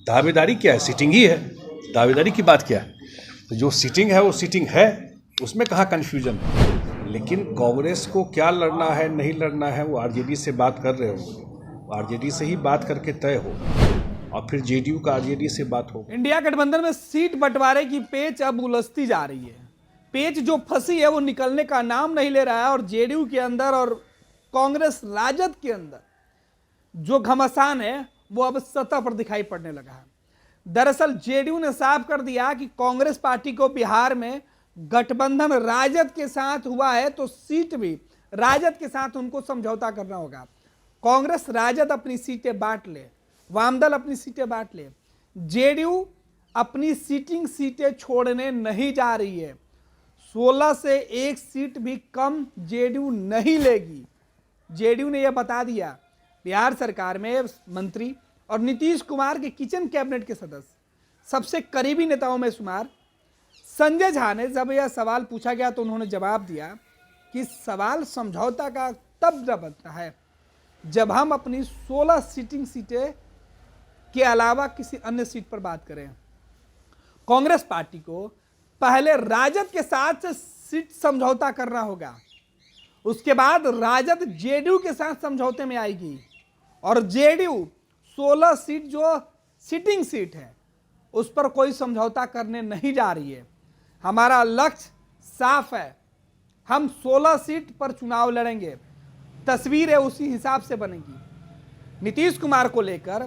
दावेदारी क्या है? सीटिंग ही है। दावेदारी की बात क्या है? तो जो सीटिंग है वो सीटिंग है, उसमें कहाँ कन्फ्यूजन है। लेकिन कांग्रेस को क्या लड़ना है नहीं लड़ना है वो आरजेडी से बात कर रहे हो, आरजेडी से ही बात करके तय हो, और फिर जेडीयू का आरजेडी से बात हो। इंडिया गठबंधन में सीट बंटवारे की पेच अब उलझती जा रही है। पेच जो फंसी है वो निकलने का नाम नहीं ले रहा है, और जेडीयू के अंदर और कांग्रेस राजद के अंदर जो घमासान है वो अब सतह पर दिखाई पड़ने लगा है। दरअसल जेडीयू ने साफ कर दिया कि कांग्रेस पार्टी को बिहार में गठबंधन राजद के साथ हुआ है तो सीट भी राजद के साथ उनको समझौता करना होगा। कांग्रेस राजद अपनी सीटें बांट ले, वामदल अपनी सीटें बांट ले, जेडीयू अपनी सीटिंग सीटें छोड़ने नहीं जा रही है। 16 से एक सीट भी कम जेडीयू नहीं लेगी। जेडीयू ने यह बता दिया। बिहार सरकार में मंत्री और नीतीश कुमार के किचन कैबिनेट के सदस्य, सबसे करीबी नेताओं में शुमार संजय झा ने जब यह सवाल पूछा गया तो उन्होंने जवाब दिया कि सवाल समझौता का तब बनता है जब हम अपनी 16 सीटिंग सीटें के अलावा किसी अन्य सीट पर बात करें। कांग्रेस पार्टी को पहले राजद के साथ सीट समझौता करना होगा, उसके बाद राजद जेडीयू के साथ समझौते में आएगी, और जेडीयू 16 सीट जो सिटिंग सीट है उस पर कोई समझौता करने नहीं जा रही है। हमारा लक्ष्य साफ है, हम 16 सीट पर चुनाव लड़ेंगे, तस्वीरें उसी हिसाब से बनेगी। नीतीश कुमार को लेकर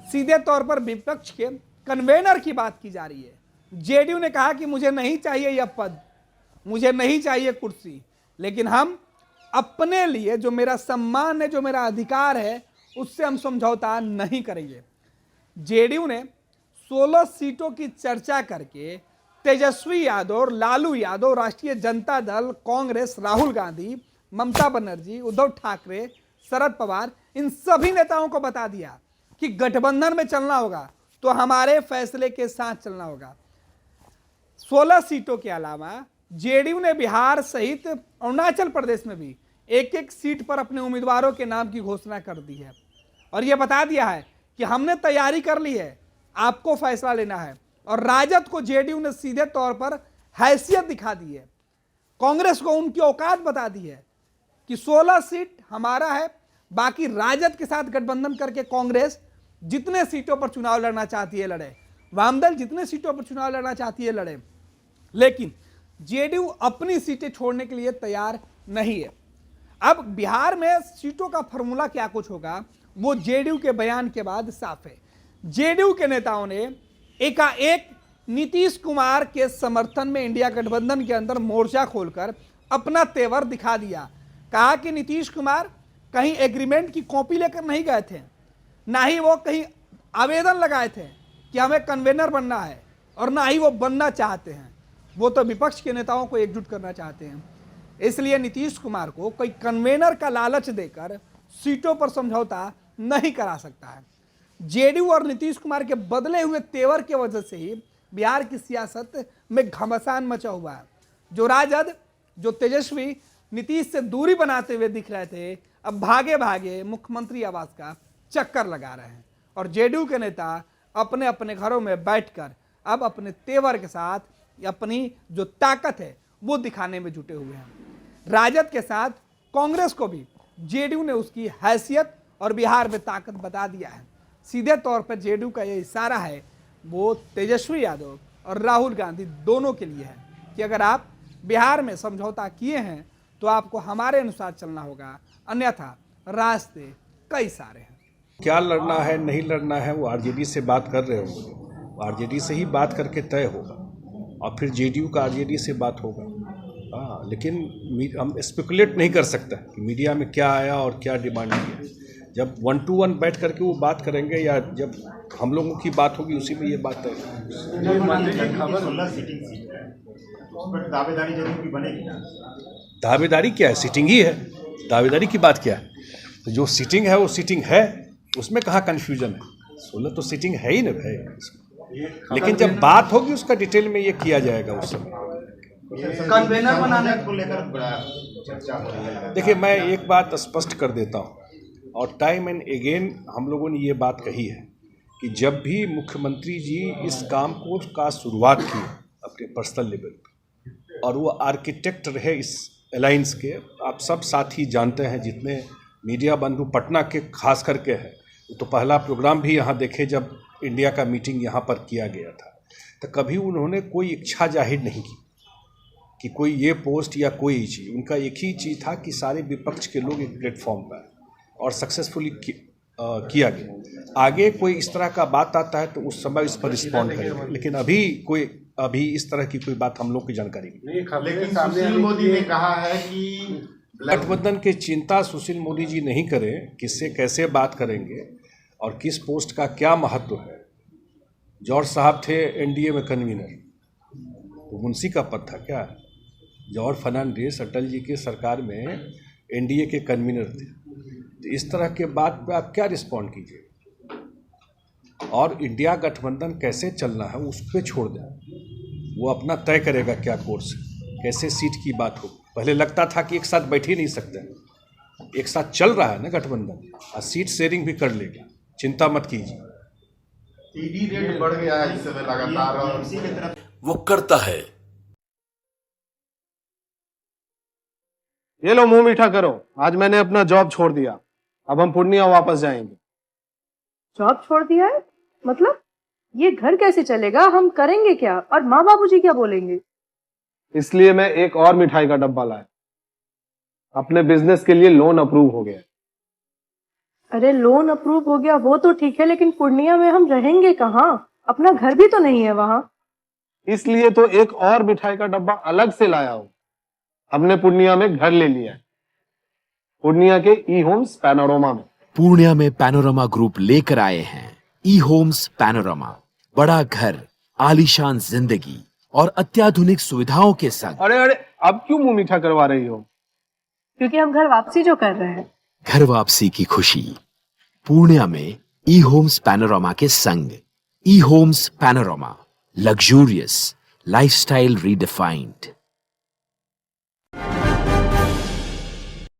सीधे तौर पर विपक्ष के कन्वेनर की बात की जा रही है। जेडीयू ने कहा कि मुझे नहीं चाहिए यह पद, मुझे नहीं चाहिए कुर्सी, लेकिन हम अपने लिए जो मेरा सम्मान है, जो मेरा अधिकार है, उससे हम समझौता नहीं करेंगे। जेडीयू ने 16 सीटों की चर्चा करके तेजस्वी यादव, लालू यादव, राष्ट्रीय जनता दल, कांग्रेस, राहुल गांधी, ममता बनर्जी, उद्धव ठाकरे, शरद पवार, इन सभी नेताओं को बता दिया कि गठबंधन में चलना होगा तो हमारे फैसले के साथ चलना होगा। 16 सीटों के अलावा जेडीयू ने बिहार सहित अरुणाचल प्रदेश में भी एक एक सीट पर अपने उम्मीदवारों के नाम की घोषणा कर दी है, और यह बता दिया है कि हमने तैयारी कर ली है, आपको फैसला लेना है। और राजद को जेडीयू ने सीधे तौर पर हैसियत दिखा दी है, कांग्रेस को उनकी औकात बता दी है कि 16 सीट हमारा है, बाकी राजद के साथ गठबंधन करके कांग्रेस जितने सीटों पर चुनाव लड़ना चाहती है लड़े, वामदल जितने सीटों पर चुनाव लड़ना चाहती है लड़े, लेकिन जेडीयू अपनी सीटें छोड़ने के लिए तैयार नहीं है। अब बिहार में सीटों का फॉर्मूला क्या कुछ होगा वो जेडीयू के बयान के बाद साफ है। जेडीयू के नेताओं ने एकाएक नीतीश कुमार के समर्थन में इंडिया गठबंधन के अंदर मोर्चा खोलकर अपना तेवर दिखा दिया। कहा कि नीतीश कुमार कहीं एग्रीमेंट की कॉपी लेकर नहीं गए थे, ना ही वो कहीं आवेदन लगाए थे कि हमें कन्वेनर बनना है, और ना ही वो बनना चाहते हैं। वो तो विपक्ष के नेताओं को एकजुट करना चाहते हैं। इसलिए नीतीश कुमार को कोई कन्वेनर का लालच देकर सीटों पर समझौता नहीं करा सकता है। जेडीयू और नीतीश कुमार के बदले हुए तेवर के वजह से ही बिहार की सियासत में घमासान मचा हुआ है। जो राजद, जो तेजस्वी नीतीश से दूरी बनाते हुए दिख रहे थे, अब भागे भागे मुख्यमंत्री आवास का चक्कर लगा रहे हैं, और जेडीयू के नेता अपने अपने घरों में बैठकर अब अपने तेवर के साथ अपनी जो ताकत है वो दिखाने में जुटे हुए हैं। राजद के साथ कांग्रेस को भी जेडीयू ने उसकी हैसियत और बिहार में ताकत बता दिया है। सीधे तौर पर जेडीयू का ये इशारा है वो तेजस्वी यादव और राहुल गांधी दोनों के लिए है कि अगर आप बिहार में समझौता किए हैं तो आपको हमारे अनुसार चलना होगा, अन्यथा रास्ते कई सारे हैं। क्या लड़ना है नहीं लड़ना है वो आरजेडी से बात कर रहे हो, आरजेडी से ही बात करके तय होगा, और फिर जेडीयू का आरजेडी से बात होगा। हाँ, लेकिन हम स्पेकुलेट नहीं कर सकते कि मीडिया में क्या आया और क्या डिमांड की। जब 1 to 1 बैठ करके वो बात करेंगे या जब हम लोगों की बात होगी उसी में ये बात है। दावेदारी क्या है? सीटिंग ही है। दावेदारी की बात क्या है? तो जो सीटिंग है वो सीटिंग है, उसमें कहाँ कन्फ्यूजन है। 16 तो सीटिंग है ही ना भाई, लेकिन जब बात होगी उसका डिटेल में ये किया जाएगा उस समय। कन्वेनर बनाने को लेकर चर्चा हो रही है। देखिए, मैं एक बात स्पष्ट कर देता हूँ, और टाइम एंड अगेन हम लोगों ने ये बात कही है कि जब भी मुख्यमंत्री जी इस काम को का शुरुआत की अपने पर्सनल लेवल पे, और वो आर्किटेक्ट रहे इस अलायंस के, आप सब साथी जानते हैं, जितने मीडिया बंधु पटना के खास करके हैं, तो पहला प्रोग्राम भी यहाँ देखे जब इंडिया का मीटिंग यहाँ पर किया गया था, तो कभी उन्होंने कोई इच्छा जाहिर नहीं की कि कोई ये पोस्ट या कोई चीज़। उनका एक ही चीज़ था कि सारे विपक्ष के लोग एक प्लेटफॉर्म पर, और सक्सेसफुली किया गया। आगे कोई इस तरह का बात आता है तो उस समय इस पर रिस्पॉन्ड करेंगे, लेकिन अभी इस तरह की कोई बात हम लोग की जानकारी नहीं। लेकिन सुशील मोदी ने कहा है कि गठबंधन की चिंता सुशील मोदी जी नहीं करें, किससे कैसे बात करेंगे और किस पोस्ट का क्या महत्व है। जॉर्ज साहब थे एनडीए में कन्वीनर, तो मुंशी का पद था क्या? जॉर्ज फर्नांडिस अटल जी की सरकार में एनडीए के कन्वीनर थे। तो इस तरह के बात पे आप क्या रिस्पॉन्ड कीजिए? और इंडिया गठबंधन कैसे चलना है उस पर छोड़ दें, वो अपना तय करेगा क्या कोर्स, कैसे सीट की बात हो। पहले लगता था कि एक साथ बैठ ही नहीं सकते, एक साथ चल रहा है ना गठबंधन, और सीट शेयरिंग भी कर लेगा, चिंता मत कीजिए। ईडी रेट बढ़ गया है इस समय लगातार, और इसी की तरफ वो करता है। ये लो मुंह मीठा करो, आज मैंने अपना जॉब छोड़ दिया, अब हम पूर्णिया वापस जाएंगे। जॉब छोड़ दिया है? मतलब ये घर कैसे चलेगा? हम करेंगे क्या? और माँ बाबूजी क्या बोलेंगे? इसलिए मैं एक और मिठाई का डब्बा लाया, अपने बिजनेस के लिए लोन अप्रूव हो गया। अरे लोन अप्रूव हो गया वो तो ठीक है, लेकिन पूर्णिया में हम रहेंगे कहाँ? अपना घर भी तो नहीं है वहां। इसलिए तो एक और मिठाई का डब्बा अलग से लाया हूं। हमने पूर्णिया में घर ले लिया है, पूर्णिया के ई होम्स पैनोरमा में। पूर्णिया में पैनोरमा ग्रुप लेकर आए हैं ई होम्स पैनोरमा, बड़ा घर, आलीशान जिंदगी और अत्याधुनिक सुविधाओं के संग। अरे अरे, अब क्यों मुंह मीठा करवा रही हो? क्योंकि हम घर वापसी जो कर रहे हैं। घर वापसी की खुशी पूर्णिया में ई होम्स पैनोरमा के संग। ई Homes Panorama, luxurious lifestyle redefined.